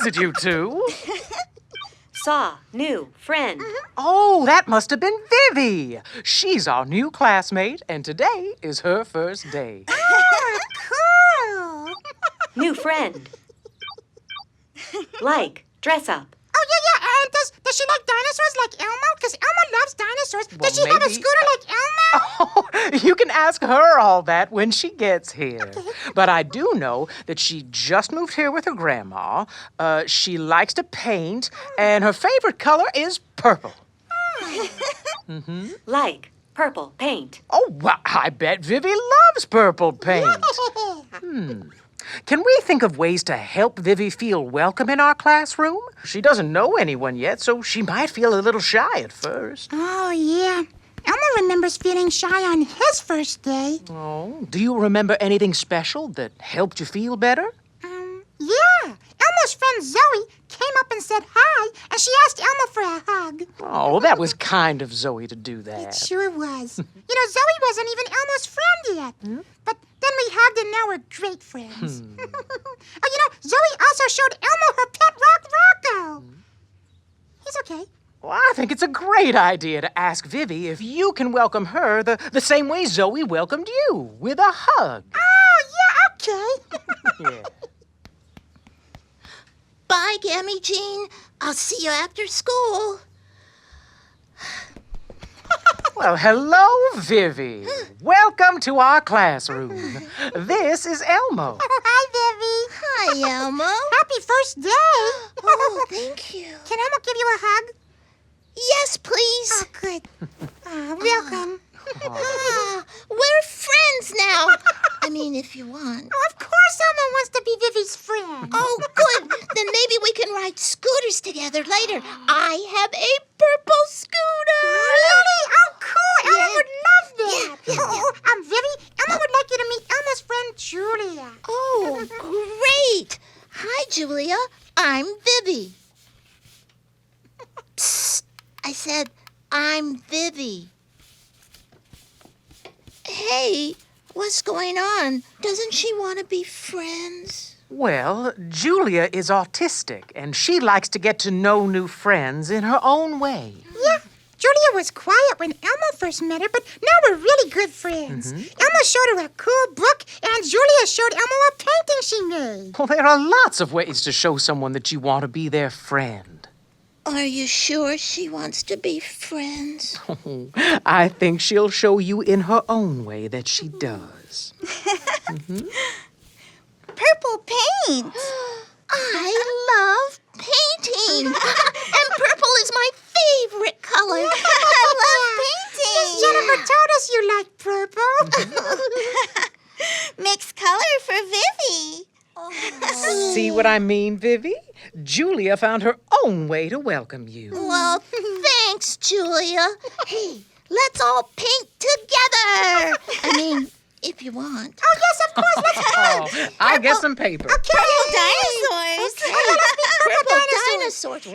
is it, you two? Saw, new, friend. Oh, that must have been Vivi. She's our new classmate, and today is her first day. Oh, cool. New friend. Like, dress up. Oh, yeah. And does she like dinosaurs like Elmo? Because Elmo loves dinosaurs. Well, does she have a maybe- scooter like Elmo? Oh, you can ask her all that when she gets here. But I do know that she just moved here with her grandma. She likes to paint, and her favorite color is purple. Like, purple, paint. Oh, well, I bet Vivi loves purple paint. Can we think of ways to help Vivi feel welcome in our classroom? She doesn't know anyone yet, so she might feel a little shy at first. Oh, yeah. Elmo remembers feeling shy on his first day. Oh, do you remember anything special that helped you feel better? Yeah. Elmo's friend Zoe came up and said hi, and she asked Elmo for a hug. Oh, that was kind of Zoe to do that. It sure was. Zoe wasn't even Elmo's friend yet. But then we hugged, and now we're great friends. Zoe also showed Elmo her pet rock Rocco. He's okay. Well, I think it's a great idea to ask Vivi if you can welcome her the same way Zoe welcomed you, with a hug. Oh, yeah, okay. Yeah. Bye, Gammy Jean. I'll see you after school. Well, hello, Vivi. Welcome to our classroom. This is Elmo. Oh, hi, Vivi. Hi, Elmo. Happy first day. Oh, thank you. Can Elmo give you a hug? Yes, please. Oh, good. Welcome. We're friends now. I mean, if you want. Oh, of course Elmo wants to be Vivi's friend. Oh, good. Then maybe we can ride scooters together later. I have a purple scooter. Really? Oh, cool. Elmo Yeah. would love that. Yeah. Vivi, Elmo would like you to meet Elmo's friend Julia. Oh, great. Hi, Julia. I'm Vivi. Psst. I said, I'm Vivi. Hey, what's going on? Doesn't she want to be friends? Well, Julia is autistic, and she likes to get to know new friends in her own way. Yeah, Julia was quiet when Elmo first met her, but now we're really good friends. Elmo showed her a cool book, and Julia showed Elmo a painting she made. Well, there are lots of ways to show someone that you want to be their friend. Are you sure she wants to be friends? I think she'll show you in her own way that she does. Purple paint. I love painting. And purple is my favorite color. I love Miss Jennifer told us you like purple. Mixed color for Vivi. See what I mean, Vivi? Julia found her own way to welcome you. Well, thanks, Julia. Hey, let's all paint together. I mean, if you want. Oh, yes, of course. Let's go. Oh, I'll get some paper. Okay. Dinosaurs. Okay, let's be purple dinosaurs. Dinosaurs.